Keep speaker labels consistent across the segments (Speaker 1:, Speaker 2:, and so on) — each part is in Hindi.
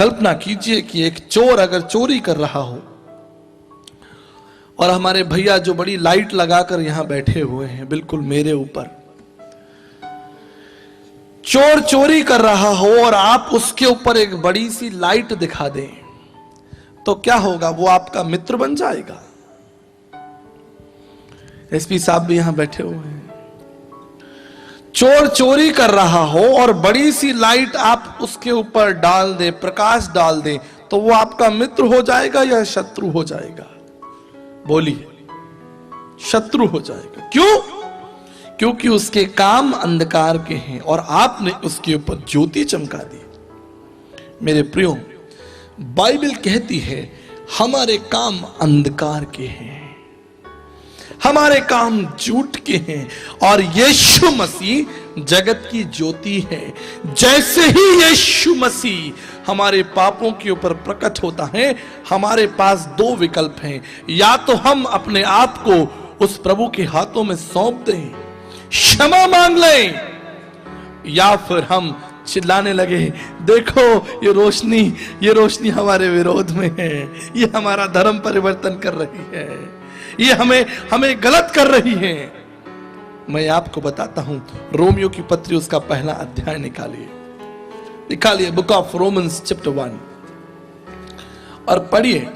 Speaker 1: कल्पना कीजिए कि एक चोर अगर चोरी कर रहा हो और हमारे भैया जो बड़ी लाइट लगाकर यहां बैठे हुए हैं बिल्कुल मेरे ऊपर, चोर चोरी कर रहा हो और आप उसके ऊपर एक बड़ी सी लाइट दिखा दें, तो क्या होगा? वो आपका मित्र बन जाएगा। एसपी साहब भी यहां बैठे हुए हैं। चोर चोरी कर रहा हो और बड़ी सी लाइट आप उसके ऊपर डाल दे, प्रकाश डाल दे, तो वो आपका मित्र हो जाएगा या शत्रु हो जाएगा? बोलिए। शत्रु हो जाएगा। क्यों? क्योंकि उसके काम अंधकार के हैं और आपने उसके ऊपर ज्योति चमका दी। मेरे प्रियो, बाइबल कहती है हमारे काम अंधकार के हैं, हमारे काम झूठ के हैं और यीशु मसीह जगत की ज्योति है। जैसे ही यीशु मसीह हमारे पापों के ऊपर प्रकट होता है, हमारे पास दो विकल्प हैं। या तो हम अपने आप को उस प्रभु के हाथों में सौंप दें, क्षमा मांग लें, या फिर हम चिल्लाने लगे, देखो ये रोशनी हमारे विरोध में है, ये हमारा धर्म परिवर्तन कर रही है, ये हमें गलत कर रही है। मैं आपको बताता हूं, रोमियो की पत्री उसका पहला अध्याय निकालिए बुक ऑफ रोमन्स चैप्टर 1 और पढ़िए।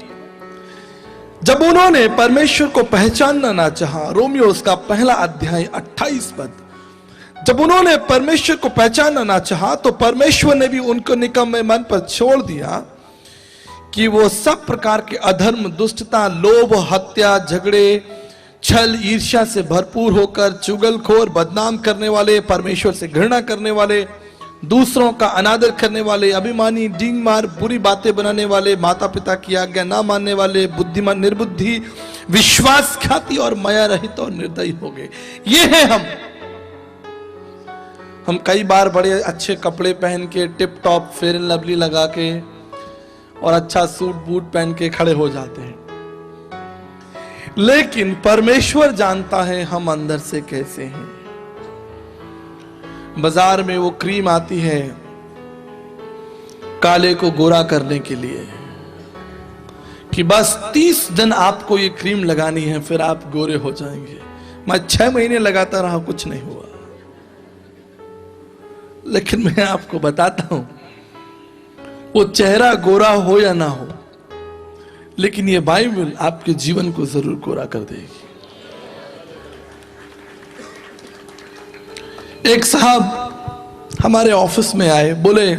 Speaker 1: जब उन्होंने परमेश्वर को पहचानना ना चाहा, रोमियो उसका पहला अध्याय 28 पद, जब उन्होंने परमेश्वर को पहचानना ना चाहा तो परमेश्वर ने भी उनको निकम्मे मन पर छोड़ दिया कि वो सब प्रकार के अधर्म, दुष्टता, लोभ, हत्या, झगड़े, छल, ईर्ष्या से भरपूर होकर चुगलखोर, बदनाम करने वाले, परमेश्वर से घृणा करने वाले, दूसरों का अनादर करने वाले, अभिमानी, डींग मार, बुरी बातें बनाने वाले, माता पिता की आज्ञा ना मानने वाले, बुद्धिमान निर्बुद्धि, विश्वासघाती और माया रहित और निर्दयी हो गए। ये है हम कई बार बड़े अच्छे कपड़े पहन के, tip top, fair and lovely लगा के और अच्छा सूट बूट पहन के खड़े हो जाते हैं, लेकिन परमेश्वर जानता है हम अंदर से कैसे हैं। बाजार में वो क्रीम आती है काले को गोरा करने के लिए कि बस 30 दिन आपको ये क्रीम लगानी है, फिर आप गोरे हो जाएंगे। मैं 6 महीने लगाता रहा, कुछ नहीं हुआ। लेकिन मैं आपको बताता हूं, वो चेहरा गोरा हो या ना हो, लेकिन ये बाइबल आपके जीवन को जरूर गोरा कर देगी। एक साहब हमारे ऑफिस में आए, बोले,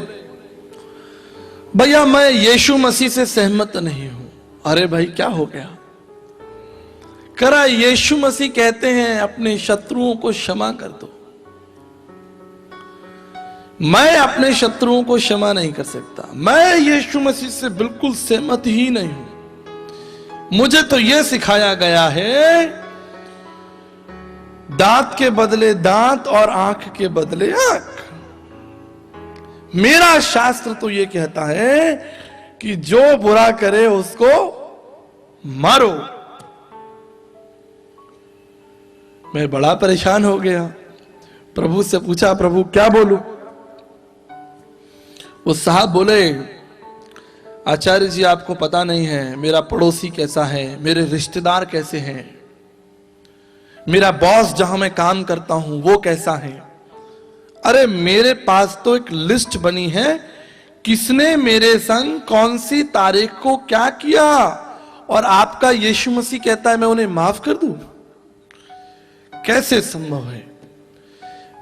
Speaker 1: भैया मैं यीशु मसीह से सहमत नहीं हूं। अरे भाई क्या हो गया? करा, यीशु मसीह कहते हैं अपने शत्रुओं को क्षमा कर दो। मैं अपने शत्रुओं को क्षमा नहीं कर सकता। मैं यीशु मसीह से बिल्कुल सहमत ही नहीं हूं। मुझे तो यह सिखाया गया है, दांत के बदले दांत और आंख के बदले आंख। मेरा शास्त्र तो यह कहता है कि जो बुरा करे उसको मारो। मैं बड़ा परेशान हो गया, प्रभु से पूछा, प्रभु क्या बोलूं? वो साहब बोले, आचार्य जी आपको पता नहीं है मेरा पड़ोसी कैसा है, मेरे रिश्तेदार कैसे हैं, मेरा बॉस जहां मैं काम करता हूं वो कैसा है। अरे मेरे पास तो एक लिस्ट बनी है, किसने मेरे संग कौन सी तारीख को क्या किया, और आपका यीशु मसीह कहता है मैं उन्हें माफ कर दूं। कैसे संभव है?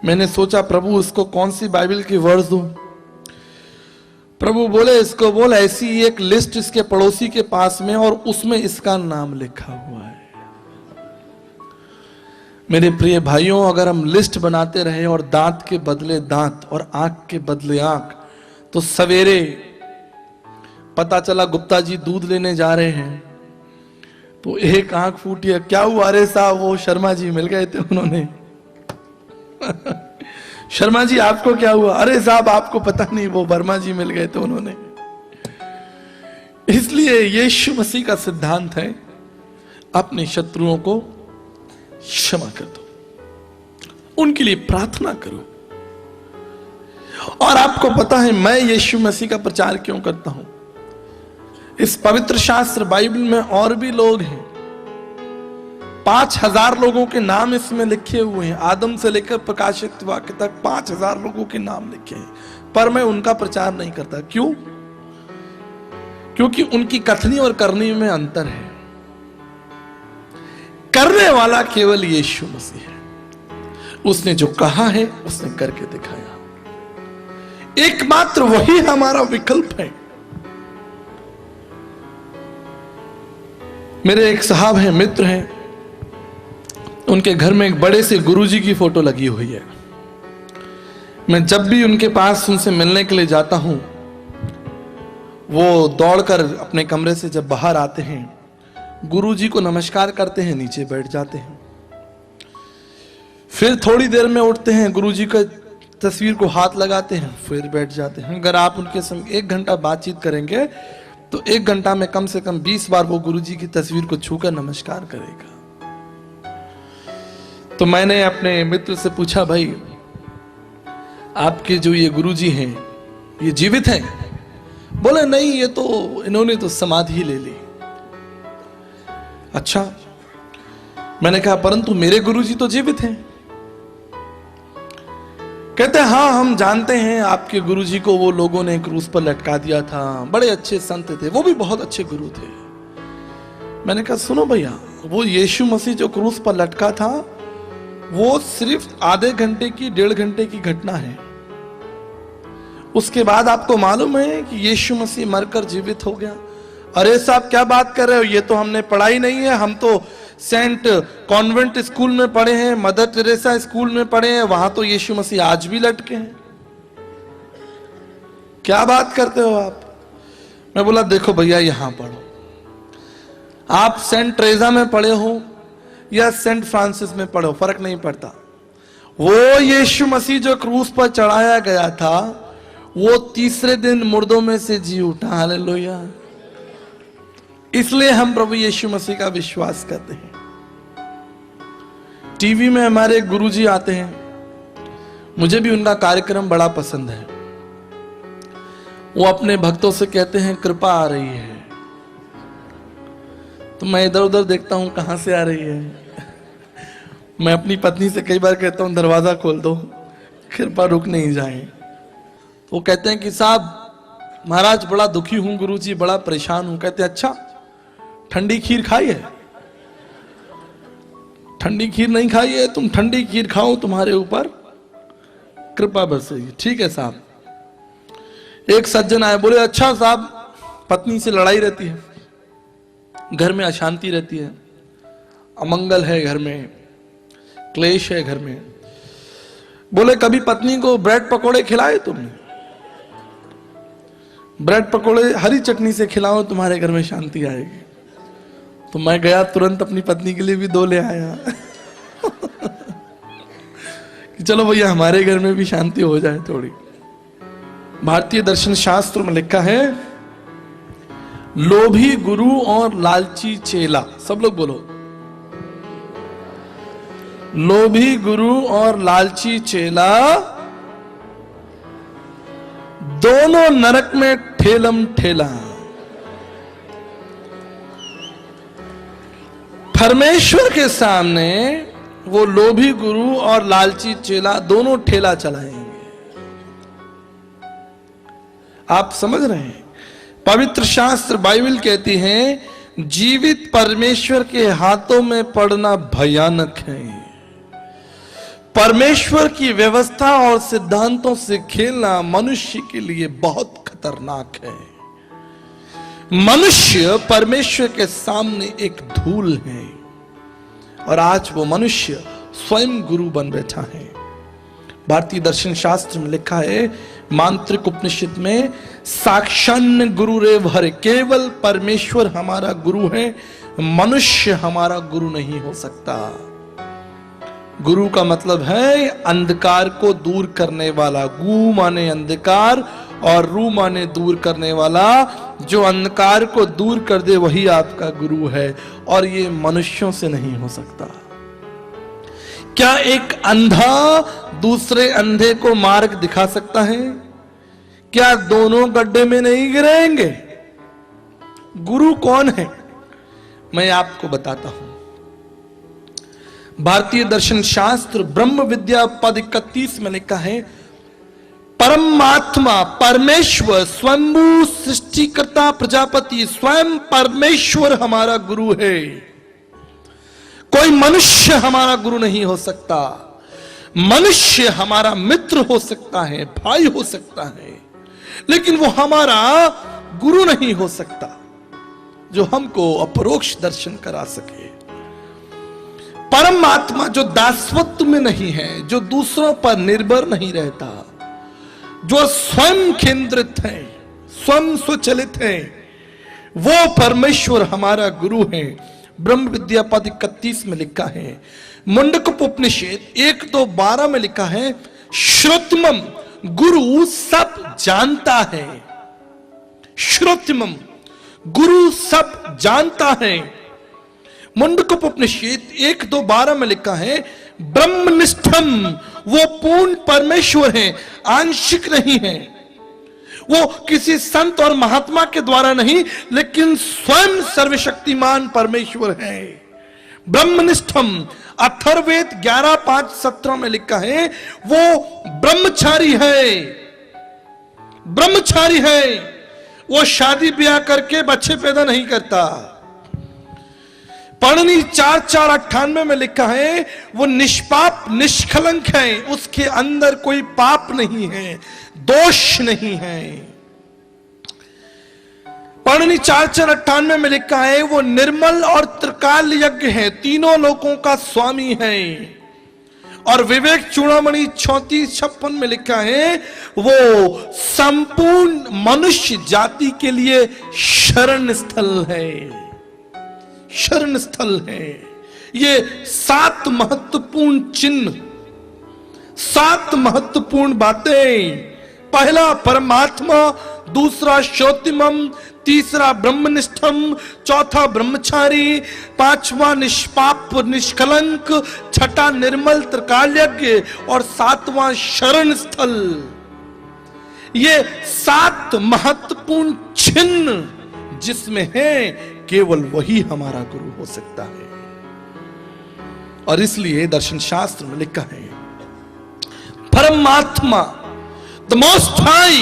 Speaker 1: मैंने सोचा प्रभु उसको कौन सी बाइबल की वर्स दूं। प्रभु बोले, इसको बोल ऐसी एक लिस्ट इसके पड़ोसी के पास में और उसमें इसका नाम लिखा हुआ है। मेरे प्रिय भाइयों, अगर हम लिस्ट बनाते रहे और दांत के बदले दांत और आंख के बदले आंख, तो सवेरे पता चला गुप्ता जी दूध लेने जा रहे हैं तो एक आंख फूटी है। क्या हुआ? अरे साहब वो शर्मा जी मिल गए थे उन्होंने। शर्मा जी आपको क्या हुआ? अरे साहब आपको पता नहीं, वो वर्मा जी मिल गए थे उन्होंने। इसलिए यीशु मसीह का सिद्धांत है, अपने शत्रुओं को क्षमा कर दो, उनके लिए प्रार्थना करो और आपको पता है मैं यीशु मसीह का प्रचार क्यों करता हूं? इस पवित्र शास्त्र बाइबल में और भी लोग हैं, 5000 लोगों के नाम इसमें लिखे हुए हैं। आदम से लेकर प्रकाशित वाक्य तक 5000 लोगों के नाम लिखे हैं, पर मैं उनका प्रचार नहीं करता। क्यों? क्योंकि उनकी कथनी और करनी में अंतर है। करने वाला केवल यीशु मसीह है। उसने जो कहा है उसने करके दिखाया। एकमात्र वही हमारा विकल्प है। मेरे एक साहब हैं, मित्र हैं, उनके घर में एक बड़े से गुरुजी की फोटो लगी हुई है। मैं जब भी उनके पास उनसे मिलने के लिए जाता हूं, वो दौड़कर अपने कमरे से जब बाहर आते हैं, गुरुजी को नमस्कार करते हैं, नीचे बैठ जाते हैं। फिर थोड़ी देर में उठते हैं, गुरुजी का तस्वीर को हाथ लगाते हैं, फिर बैठ जाते हैं। अगर आप उनके संग 1 घंटा बातचीत करेंगे तो 1 घंटा में कम से कम 20 बार वो गुरुजी की तस्वीर को छूकर नमस्कार करेगा। तो मैंने अपने मित्र से पूछा, भाई आपके जो ये गुरुजी हैं ये जीवित हैं? बोले नहीं, ये तो इन्होंने तो समाधि ले ली। अच्छा। मैंने कहा परंतु मेरे गुरुजी तो जीवित हैं। कहते हैं हाँ हम जानते हैं आपके गुरुजी को वो लोगों ने क्रूस पर लटका दिया था, बड़े अच्छे संत थे, वो भी बहुत अच्छे गुरु थे। मैंने कहा सुनो भैया, वो यीशु मसीह जो क्रूस पर लटका था वो सिर्फ आधे घंटे की 1.5 घंटे की घटना है। उसके बाद आपको मालूम है कि यीशु मसीह मरकर जीवित हो गया। अरे साहब क्या बात कर रहे हो, ये तो हमने पढ़ा ही नहीं है। हम तो सेंट कॉन्वेंट स्कूल में पढ़े हैं, मदर टेरेसा स्कूल में पढ़े हैं, वहां तो यीशु मसीह आज भी लटके हैं। क्या बात करते हो आप? मैं बोला देखो भैया, यहां पढ़ो, आप सेंट ट्रेजा में पढ़े हो या सेंट फ्रांसिस में पढ़ो, फर्क नहीं पड़ता। वो यीशु मसीह जो क्रूस पर चढ़ाया गया था वो तीसरे दिन मुर्दों में से जी उठा। हालेलुया। इसलिए हम प्रभु यीशु मसीह का विश्वास करते हैं। टीवी में हमारे गुरुजी आते हैं, मुझे भी उनका कार्यक्रम बड़ा पसंद है। वो अपने भक्तों से कहते हैं कृपा आ रही है, तो मैं इधर उधर देखता हूं कहां से आ रही है। मैं अपनी पत्नी से कई बार कहता हूं दरवाजा खोल दो, कृपा रुक नहीं जाए। वो कहते हैं कि साहब महाराज बड़ा दुखी हूं गुरुजी, बड़ा परेशान हूं। कहते हैं अच्छा ठंडी खीर खाई है? ठंडी खीर नहीं खाई है, तुम ठंडी खीर खाओ, तुम्हारे ऊपर कृपा बरसेगी। ठीक है साहब। एक सज्जन आए, बोले अच्छा साहब पत्नी से लड़ाई रहती है, घर में अशांति रहती है, अमंगल है घर में, क्लेश है घर में। बोले कभी पत्नी को ब्रेड पकोड़े खिलाए तुमने? ब्रेड पकोड़े हरी चटनी से खिलाओ, तुम्हारे घर में शांति आएगी। तो मैं गया तुरंत अपनी पत्नी के लिए भी 2 ले आया कि चलो भैया हमारे घर में भी शांति हो जाए थोड़ी। भारतीय दर्शन शास्त्र में लिखा है लोभी गुरु और लालची चेला। सब लोग बोलो, लोभी गुरु और लालची चेला दोनों नरक में ठेलम ठेला। परमेश्वर के सामने वो लोभी गुरु और लालची चेला दोनों ठेला चलाएंगे। आप समझ रहे हैं? पवित्र शास्त्र बाइबल कहती है जीवित परमेश्वर के हाथों में पड़ना भयानक है। परमेश्वर की व्यवस्था और सिद्धांतों से खेलना मनुष्य के लिए बहुत खतरनाक है। मनुष्य परमेश्वर के सामने एक धूल है और आज वो मनुष्य स्वयं गुरु बन बैठा है। भारतीय दर्शन शास्त्र में लिखा है मांत्रिक उपनिषद में साक्षान्न गुरु रेव हरे, केवल परमेश्वर हमारा गुरु है, मनुष्य हमारा गुरु नहीं हो सकता। गुरु का मतलब है अंधकार को दूर करने वाला। गु माने अंधकार और रू माने दूर करने वाला। जो अंधकार को दूर कर दे वही आपका गुरु है और ये मनुष्यों से नहीं हो सकता। क्या एक अंधा दूसरे अंधे को मार्ग दिखा सकता है? क्या दोनों गड्ढे में नहीं गिरेंगे? गुरु कौन है? मैं आपको बताता हूं। भारतीय दर्शन शास्त्र ब्रह्म विद्या पद 31 में लिखा है, परमात्मा परमेश्वर स्वयंभू सृष्टिकर्ता प्रजापति स्वयं परमेश्वर हमारा गुरु है। कोई मनुष्य हमारा गुरु नहीं हो सकता। मनुष्य हमारा मित्र हो सकता है, भाई हो सकता है, लेकिन वो हमारा गुरु नहीं हो सकता जो हमको अपरोक्ष दर्शन करा सके। परमात्मा जो दासत्व में नहीं है, जो दूसरों पर निर्भर नहीं रहता, जो स्वयं केंद्रित है, स्वयं स्वचलित है, वो परमेश्वर हमारा गुरु है। ब्रह्म विद्या पद 31 में लिखा है। मुंडक उपनिषद 1:2-12 में लिखा है, श्रुतमम गुरु सब जानता है। श्रुतमम गुरु सब जानता है। मुंडक उपनिषद 1:2-12 में लिखा है, ब्रह्मनिष्ठम वो पूर्ण परमेश्वर है, आंशिक नहीं है। वो किसी संत और महात्मा के द्वारा नहीं, लेकिन स्वयं सर्वशक्तिमान परमेश्वर है। ब्रह्मनिष्ठम अथर्ववेद 11:5-17 में लिखा है, वो ब्रह्मचारी है। ब्रह्मचारी है, वो शादी ब्याह करके बच्चे पैदा नहीं करता। पढ़नी 4:4-98 में लिखा है, वो निष्पाप निष्कलंक है, उसके अंदर कोई पाप नहीं है, दोष नहीं है। पढ़नी 4:4-98 में लिखा है, वो निर्मल और त्रिकाल यज्ञ है, तीनों लोकों का स्वामी है। और विवेक चूड़ामणि 34-56 में लिखा है, वो संपूर्ण मनुष्य जाति के लिए शरण स्थल है। शरण स्थल है। ये 7 महत्वपूर्ण चिन्ह, 7 महत्वपूर्ण बातें। पहला परमात्मा, दूसरा श्रोतिमम, तीसरा ब्रह्मनिष्ठम, चौथा ब्रह्मचारी, पांचवा निष्पाप निष्कलंक, छठा निर्मल त्रिकालयज्ञ और 7वां शरण स्थल। ये 7 महत्वपूर्ण चिन्ह जिसमें है, केवल वही हमारा गुरु हो सकता है। और इसलिए दर्शन शास्त्र में लिखा है, परमात्मा द मोस्ट हाई,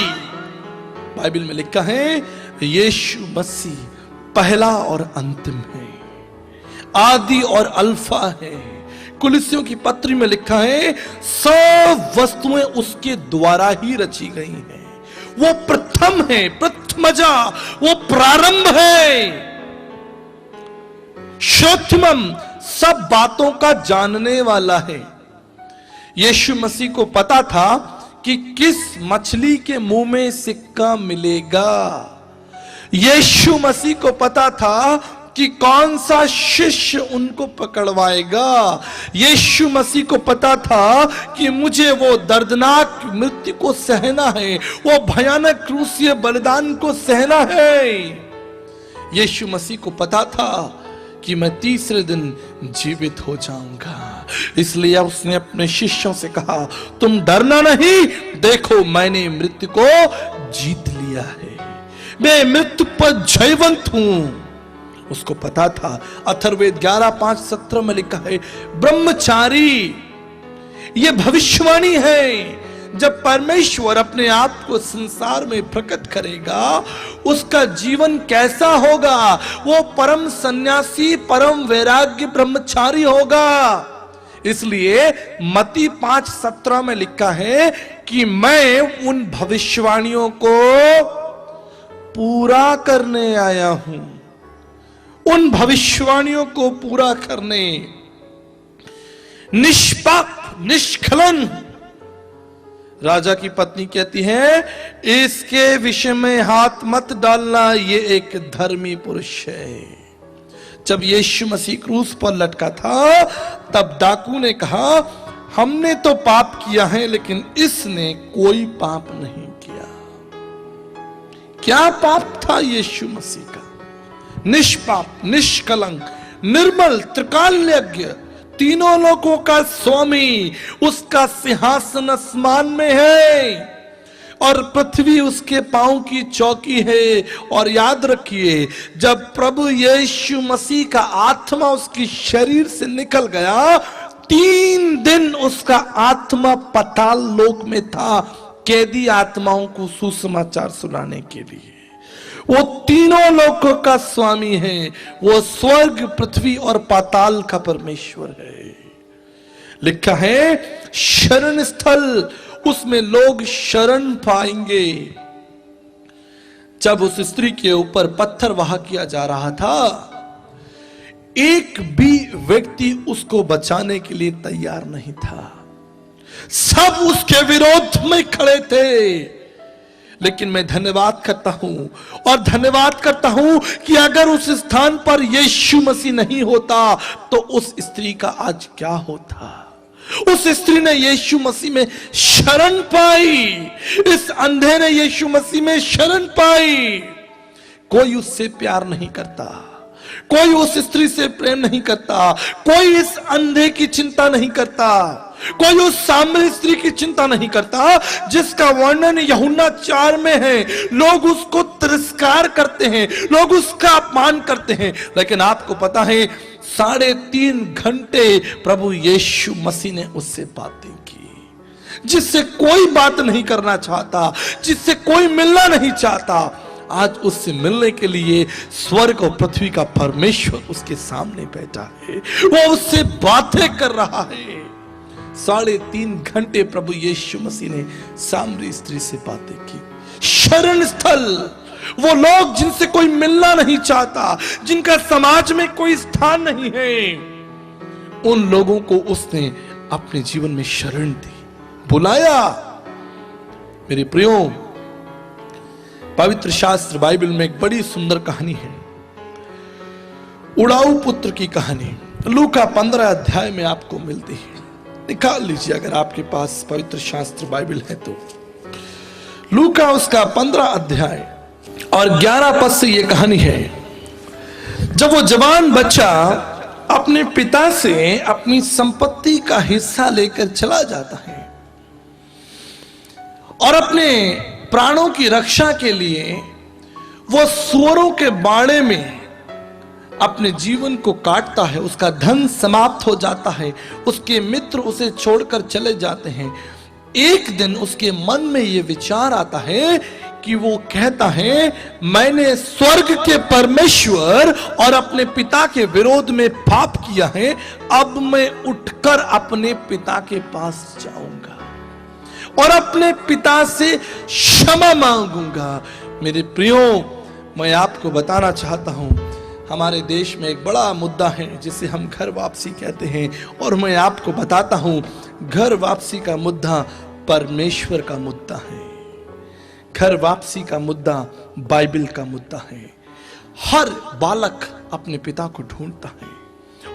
Speaker 1: बाइबल में लिखा है, यीशु मसीह पहला और अंतिम है, आदि और अल्फा है। कुलिसियों की पत्री में लिखा है, सब वस्तुएं उसके द्वारा ही रची गई हैं। वो प्रथम है, प्रथमजा, वो प्रारंभ है। श्रोत्रमम सब बातों का जानने वाला है। यीशु मसीह को पता था कि किस मछली के मुंह में सिक्का मिलेगा। यीशु मसीह को पता था कि कौन सा शिष्य उनको पकड़वाएगा। यीशु मसीह को पता था कि मुझे वो दर्दनाक मृत्यु को सहना है, वो भयानक क्रूसीय बलिदान को सहना है। यीशु मसीह को पता था कि मैं तीसरे दिन जीवित हो जाऊंगा। इसलिए उसने अपने शिष्यों से कहा, तुम डरना नहीं, देखो मैंने मृत्यु को जीत लिया है, मैं मृत्यु पर जयवंत हूं। उसको पता था। अथर्ववेद 11:5-17 में लिखा है, ब्रह्मचारी, यह भविष्यवाणी है। जब परमेश्वर अपने आप को संसार में प्रकट करेगा, उसका जीवन कैसा होगा? वो परम सन्यासी, परम वैराग्य ब्रह्मचारी होगा। इसलिए मत्ती 5:17 में लिखा है कि मैं उन भविष्यवाणियों को पूरा करने आया हूं। उन भविष्यवाणियों को पूरा करने। निष्पाप निष्कलन, राजा की पत्नी कहती है, इसके विषय में हाथ मत डालना, ये एक धर्मी पुरुष है। जब यीशु मसीह क्रूस पर लटका था, तब डाकू ने कहा, हमने तो पाप किया है, लेकिन इसने कोई पाप नहीं किया। क्या पाप था यीशु मसीह का? निष्पाप, निष्कलंक, निर्मल, त्रिकालज्ञ, तीनों लोकों का स्वामी, उसका सिंहासन आसमान में है। और पृथ्वी उसके पांव की चौकी है। और याद रखिए, जब प्रभु यीशु मसीह का आत्मा उसकी शरीर से निकल गया, 3 दिन उसका आत्मा पाताल लोक में था, कैदी आत्माओं को सुसमाचार सुनाने के लिए। वो तीनों लोकों का स्वामी है। वो स्वर्ग, पृथ्वी और पाताल का परमेश्वर है। लिखा है शरण स्थल, उसमें लोग शरण पाएंगे। जब उस स्त्री के ऊपर पत्थर वहा किया जा रहा था, एक भी व्यक्ति उसको बचाने के लिए तैयार नहीं था। सब उसके विरोध में खड़े थे। लेकिन मैं धन्यवाद करता हूं, और धन्यवाद करता हूं कि अगर उस स्थान पर यीशु मसीह नहीं होता तो उस स्त्री का आज क्या होता। उस स्त्री ने यीशु मसीह में शरण पाई। इस अंधे ने यीशु मसीह में शरण पाई। कोई उससे प्यार नहीं करता, कोई उस स्त्री से प्रेम नहीं करता, कोई इस अंधे की चिंता नहीं करता, कोई उस सामरी स्त्री की चिंता नहीं करता जिसका वर्णन यूहन्ना 4 में है। लोग उसको तिरस्कार करते हैं, लोग उसका अपमान करते हैं, लेकिन आपको पता है 3.5 घंटे प्रभु यीशु मसीह ने उससे बातें की, जिससे कोई बात नहीं करना चाहता, जिससे कोई मिलना नहीं चाहता। आज उससे मिलने के लिए स्वर्ग और पृथ्वी का परमेश्वर उसके सामने बैठा है, वो उससे बातें कर रहा है। 3.5 घंटे प्रभु यीशु मसीह ने सामरी स्त्री से बातें की। शरण स्थल, वो लोग जिनसे कोई मिलना नहीं चाहता, जिनका समाज में कोई स्थान नहीं है, उन लोगों को उसने अपने जीवन में शरण दी, बुलाया। मेरे प्रियो, पवित्र शास्त्र बाइबल में एक बड़ी सुंदर कहानी है, उड़ाऊ पुत्र की कहानी। लूका 15 अध्याय में आपको मिलती है। निकाल लीजिए अगर आपके पास पवित्र शास्त्र बाइबल है तो। लूका उसका 15 अध्याय और 11 पद से यह कहानी है। जब वो जवान बच्चा अपने पिता से अपनी संपत्ति का हिस्सा लेकर चला जाता है और अपने प्राणों की रक्षा के लिए वो सूअरों के बाड़े में अपने जीवन को काटता है, उसका धन समाप्त हो जाता है, उसके मित्र उसे छोड़कर चले जाते हैं। एक दिन उसके मन में यह विचार आता है कि वो कहता है, मैंने स्वर्ग के परमेश्वर और अपने पिता के विरोध में पाप किया है, अब मैं उठकर अपने पिता के पास जाऊंगा और अपने पिता से क्षमा मांगूंगा। मेरे प्रियो, मैं आपको बताना चाहता हूं, हमारे देश में एक बड़ा मुद्दा है जिसे हम घर वापसी कहते हैं, और मैं आपको बताता हूं, घर वापसी का मुद्दा परमेश्वर का मुद्दा है। घर वापसी का मुद्दा बाइबल का मुद्दा है। हर बालक अपने पिता को ढूंढता है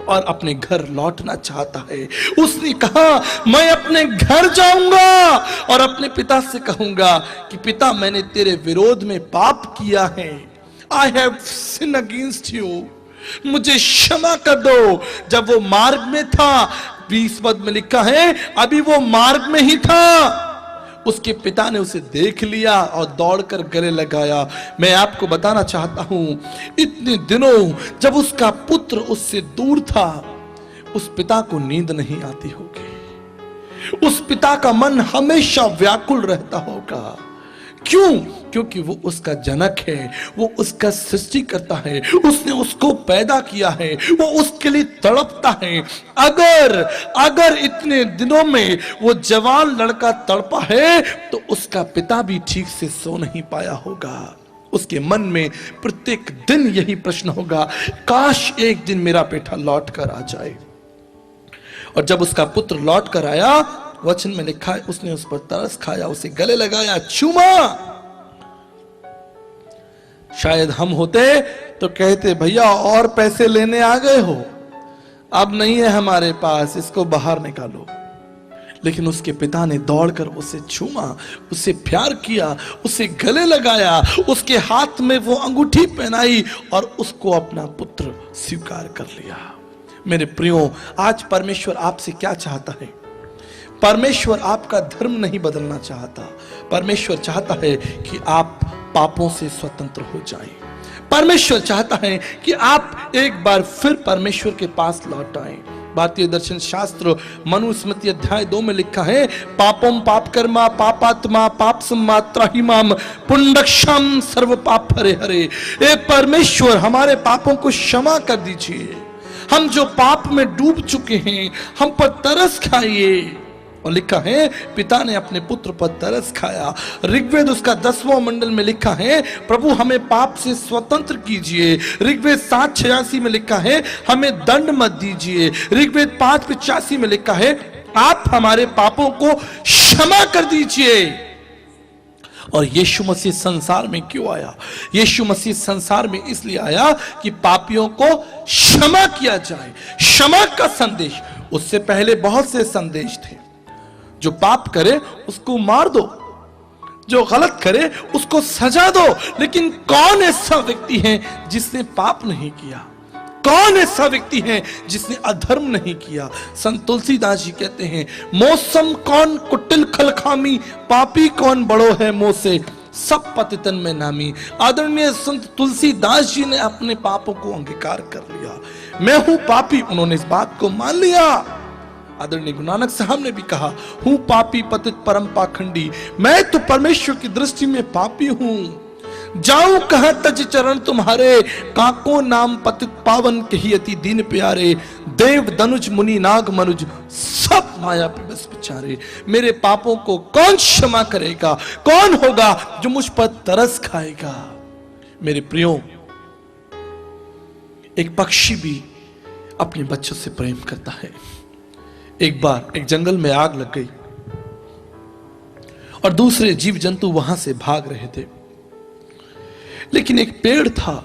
Speaker 1: और अपने घर लौटना चाहता है। उसने कहा, मैं अपने घर जाऊंगा और अपने पिता से कहूंगा कि पिता, मैंने तेरे विरोध में पाप किया है। I have sinned against you, मुझे क्षमा कर दो। जब वो मार्ग में था, 20 पद में लिखा है, अभी वो मार्ग में ही था, उसके पिता ने उसे देख लिया और दौड़कर गले लगाया। मैं आपको बताना चाहता हूं, इतने दिनों जब उसका पुत्र उससे दूर था, उस पिता को नींद नहीं आती होगी, उस पिता का मन हमेशा व्याकुल रहता होगा। क्यों? क्योंकि वो उसका जनक है, वो उसका सृष्टि करता है, उसने उसको पैदा किया है, वो उसके लिए तड़पता है। अगर इतने दिनों में वो जवान लड़का तड़पा है तो उसका पिता भी ठीक से सो नहीं पाया होगा। उसके मन में प्रत्येक दिन यही प्रश्न होगा, काश एक दिन मेरा बेटा लौट कर आ जाए। और जब उसका पुत्र लौट कर आया, वचन में लिखा है, उसने उस पर तरस खाया, उसे गले लगाया, चूमा। शायद हम होते तो कहते, भैया और पैसे लेने आ गए हो, अब नहीं है हमारे पास, इसको बाहर निकालो। लेकिन उसके पिता ने दौड़कर उसे चूमा, उसे प्यार किया, उसे गले लगाया, उसके हाथ में वो अंगूठी पहनाई और उसको अपना पुत्र स्वीकार कर लिया। मेरे प्रियो, आज परमेश्वर आपसे क्या चाहता है? परमेश्वर आपका धर्म नहीं बदलना चाहता। परमेश्वर चाहता है कि आप पापों से स्वतंत्र हो जाएं। परमेश्वर चाहता है कि आप एक बार फिर परमेश्वर के पास लौट आएं। भारतीय दर्शन शास्त्र मनुस्मृति अध्याय 2 में लिखा है, पापम पाप कर्मा पापात्मा पाप सम्मात्रा हिमाम पुंडक्षम सर्व पाप हरे हरे। ए परमेश्वर, हमारे पापों को क्षमा कर दीजिए। हम जो पाप में डूब चुके हैं, हम पर तरस खाइए। और लिखा है, पिता ने अपने पुत्र पर तरस खाया। ऋग्वेद उसका 10वां मंडल में लिखा है, प्रभु हमें पाप से स्वतंत्र कीजिए। ऋग्वेद 7:86 में लिखा है, हमें दंड मत दीजिए। ऋग्वेद 5:85 में लिखा है, आप हमारे पापों को क्षमा कर दीजिए। और यीशु मसीह संसार में क्यों आया? यीशु मसीह संसार में इसलिए आया कि पापियों को क्षमा किया जाए। क्षमा का संदेश, उससे पहले बहुत से संदेश थे। जो पाप करे उसको मार दो, जो गलत करे उसको सजा दो। लेकिन कौन ऐसा व्यक्ति है जिसने पाप नहीं किया? कौन ऐसा व्यक्ति है जिसने अधर्म नहीं किया? संत तुलसीदास जी कहते हैं, मौसम कौन कुटिल खलखामी, पापी कौन बड़ो है मोह से, सब पतितन में नामी। आदरणीय संत तुलसीदास जी ने अपने पापों को अंगीकार कर लिया। मैं हूं पापी, उन्होंने इस बात को मान लिया। आदरणीय गुरु नानक साहब ने भी कहा, हूं पापी पतित परम पाखंडी, मैं तो परमेश्वर की दृष्टि में पापी हूं। जाऊं कहां तज चरण तुम्हारे, काको नाम पतित पावन कहियति दीन प्यारे। देव दनुज मुनि नाग मनुज, सब माया पे बस बिचारे। मेरे पापों को कौन क्षमा करेगा? कौन होगा जो मुझ पर तरस खाएगा? मेरे प्रियो, एक पक्षी भी अपने बच्चों से प्रेम करता है। एक बार एक जंगल में आग लग गई और दूसरे जीव जंतु वहां से भाग रहे थे, लेकिन एक पेड़ था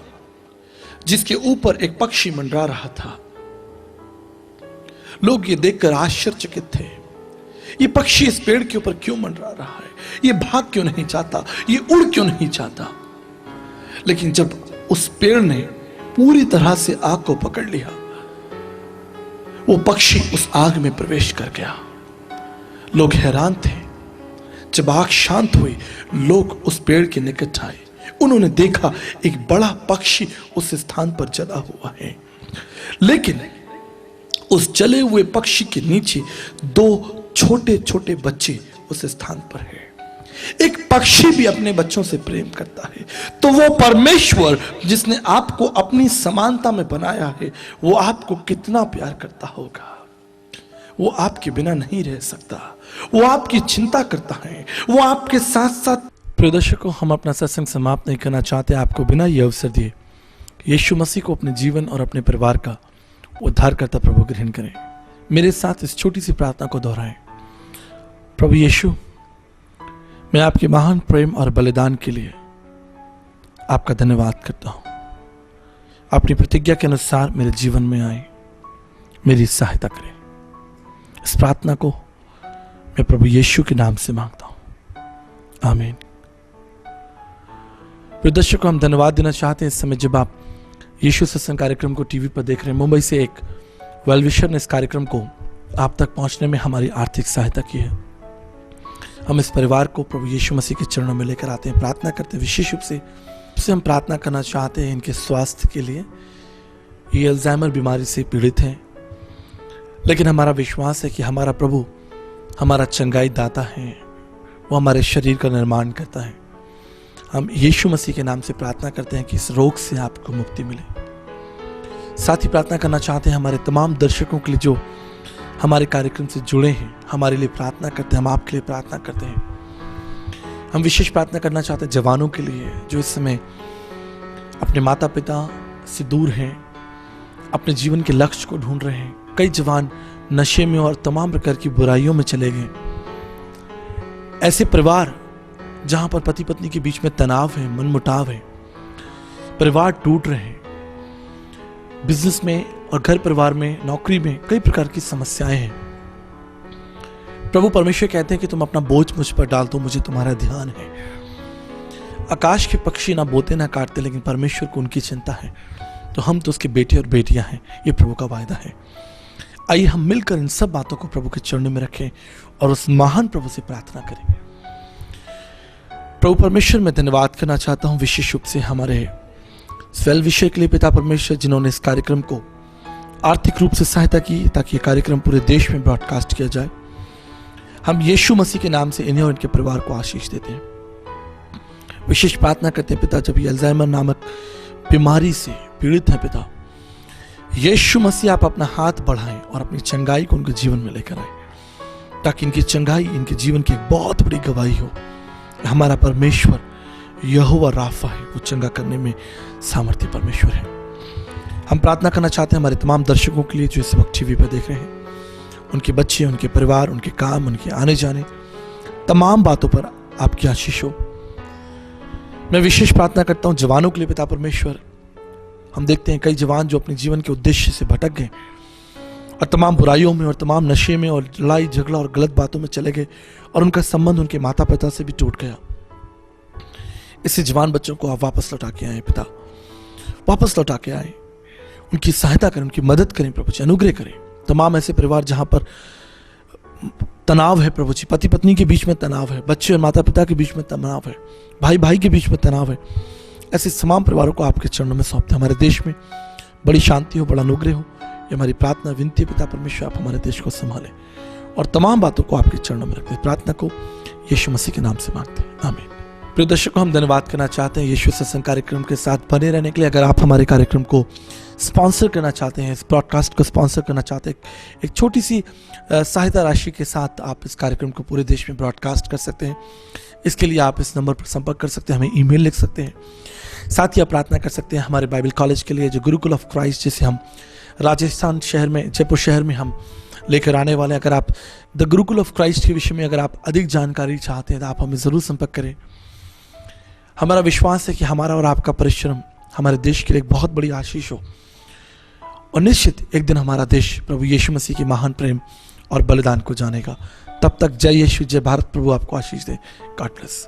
Speaker 1: जिसके ऊपर एक पक्षी मंडरा रहा था। लोग ये देखकर आश्चर्यचकित थे, ये पक्षी इस पेड़ के ऊपर क्यों मंडरा रहा है? ये भाग क्यों नहीं चाहता? ये उड़ क्यों नहीं चाहता? लेकिन जब उस पेड़ ने पूरी तरह से आग को पकड़ लिया, वो पक्षी उस आग में प्रवेश कर गया। लोग हैरान थे। जब आग शांत हुई, लोग उस पेड़ के निकट आए। उन्होंने देखा एक बड़ा पक्षी उस स्थान पर जला हुआ है, लेकिन उस जले हुए पक्षी के नीचे 2 छोटे छोटे बच्चे उस स्थान पर हैं। एक पक्षी भी अपने बच्चों से प्रेम करता है, तो वो परमेश्वर जिसने आपको अपनी समानता में बनाया है, वो आपको कितना प्यार करता होगा। वो आपके बिना नहीं रह सकता, वो आपकी चिंता करता है, वो आपके साथ साथ। प्रिय दर्शकों, हम अपना सत्संग समाप्त नहीं करना चाहते आपको बिना ये अवसर दिए यीशु मसीह को अपने जीवन और अपने परिवार का उद्धारकर्ता प्रभु ग्रहण करें। मेरे साथ इस छोटी सी प्रार्थना को दोहराएं। प्रभु यीशु, मैं आपके महान प्रेम और बलिदान के लिए आपका धन्यवाद करता हूं। अपनी प्रतिज्ञा के अनुसार मेरे जीवन में आए, मेरी सहायता करें। इस प्रार्थना को मैं प्रभु यीशु के नाम से मांगता हूं, आमीन। प्रिय दर्शकों, हम धन्यवाद देना चाहते हैं इस समय जब आप यीशु सत्संग कार्यक्रम को टीवी पर देख रहे हैं। मुंबई से एक वेल विशर ने इस कार्यक्रम को आप तक पहुंचने में हमारी आर्थिक सहायता की है। हम इस परिवार को प्रभु यीशु मसीह के चरणों में लेकर आते हैं, प्रार्थना करते हैं। विशेष रूप से हम प्रार्थना करना चाहते हैं इनके स्वास्थ्य के लिए। ये अल्जाइमर बीमारी से पीड़ित हैं, लेकिन हमारा विश्वास है कि हमारा प्रभु हमारा चंगाई दाता है, वो हमारे शरीर का निर्माण करता है। हम यीशु मसीह के नाम से प्रार्थना करते हैं कि इस रोग से आपको मुक्ति मिले। साथ ही प्रार्थना करना चाहते हैं हमारे तमाम दर्शकों के लिए जो हमारे कार्यक्रम से जुड़े हैं, हमारे लिए प्रार्थना करते हैं। हम आपके लिए प्रार्थना करते हैं। हम विशेष प्रार्थना करना चाहते हैं जवानों के लिए जो इस समय अपने माता पिता से दूर हैं, अपने जीवन के लक्ष्य को ढूंढ रहे हैं। कई जवान नशे में और तमाम प्रकार की बुराइयों में चले गए। ऐसे परिवार जहां पर पति पत्नी के बीच में तनाव है, मनमुटाव है, परिवार टूट रहे हैं, बिजनेस में और घर परिवार में, नौकरी में कई प्रकार की समस्याएं हैं। प्रभु परमेश्वर कहते हैं कि तुम अपना बोझ मुझ पर डाल दो, मुझे तुम्हारा ध्यान है। आकाश के पक्षी ना बोते ना काटते, लेकिन परमेश्वर को उनकी चिंता है। तो हम तो उसके बेटे और बेटियां हैं, ये प्रभु का वायदा है। आइए हम मिलकर इन सब बातों को प्रभु के चरणों में रखें और उस महान प्रभु से प्रार्थना करें। प्रभु परमेश्वर, मैं धन्यवाद करना चाहता हूं विशेष रूप से हमारे स्वेल विषय के लिए पिता परमेश्वर, जिन्होंने इस कार्यक्रम को आर्थिक रूप से सहायता की ताकि यह कार्यक्रम पूरे देश में ब्रॉडकास्ट किया जाए। हम यीशु मसीह के नाम से इन्हें और इनके परिवार को आशीष देते हैं। विशेष प्रार्थना करते हैं पिता, जब ये अल्जाइमर नामक बीमारी से पीड़ित है पिता, यीशु मसीह आप अपना हाथ बढ़ाएं और अपनी चंगाई को उनके जीवन में लेकर आए, ताकि इनकी चंगाई इनके जीवन की एक बहुत बड़ी गवाही हो। हमारा परमेश्वर यहोवा राफा है, वो चंगा करने में सामर्थ्य परमेश्वर है। हम प्रार्थना करना चाहते हैं हमारे तमाम दर्शकों के लिए जो इस वक्त टीवी पर देख रहे हैं, उनके बच्चे, उनके परिवार, उनके काम, उनके आने जाने, तमाम बातों पर आपकी आशीष हो। मैं विशेष प्रार्थना करता हूं जवानों के लिए पिता परमेश्वर। हम देखते हैं कई जवान जो अपने जीवन के उद्देश्य से भटक गए और तमाम बुराइयों में और तमाम नशे में और लड़ाई झगड़ा और गलत बातों में चले गए और उनका संबंध उनके माता पिता से भी टूट गया। इसे जवान बच्चों को आप वापस लौटा के आए पिता, वापस लौटा के आए, उनकी सहायता करें, उनकी मदद करें प्रभु जी, अनुग्रह करें। तमाम ऐसे परिवार जहां पर तनाव है प्रभु जी, पति पत्नी के बीच में तनाव है, बच्चे और माता पिता के बीच में तनाव है, भाई भाई के बीच में तनाव है, ऐसे तमाम परिवारों को आपके चरणों में सौंपते हैं। हमारे देश में बड़ी शांति हो, बड़ा अनुग्रह हो, ये हमारी प्रार्थना विनती पिता परमेश्वर। आप हमारे देश को संभालें और तमाम बातों को आपके चरणों में रखते हैं। प्रार्थना को यीशु मसीह के नाम से मांगते हैं, आमीन। प्रिय दर्शकों, हम धन्यवाद करना चाहते हैं यीशु सत्संग कार्यक्रम के साथ बने रहने के लिए। अगर आप हमारे कार्यक्रम को स्पॉन्सर करना चाहते हैं, इस ब्रॉडकास्ट को स्पॉन्सर करना चाहते हैं, एक छोटी सी सहायता राशि के साथ आप इस कार्यक्रम को पूरे देश में ब्रॉडकास्ट कर सकते हैं। इसके लिए आप इस नंबर पर संपर्क कर सकते हैं, हमें ईमेल लिख सकते हैं। साथ ही आप प्रार्थना कर सकते हैं हमारे बाइबल कॉलेज के लिए, जो गुरुकुल ऑफ क्राइस्ट, जिसे हम राजस्थान शहर में, जयपुर शहर में हम लेकर आने वाले हैं। अगर आप द गुरुकुल ऑफ क्राइस्ट के विषय में अगर आप अधिक जानकारी चाहते हैं तो आप हमें ज़रूर संपर्क करें। हमारा विश्वास है कि हमारा और आपका परिश्रम हमारे देश के लिए एक बहुत बड़ी आशीष हो और निश्चित एक दिन हमारा देश प्रभु यीशु मसीह के महान प्रेम और बलिदान को जानेगा। तब तक जय यीशु, जय भारत। प्रभु आपको आशीष दे। God bless.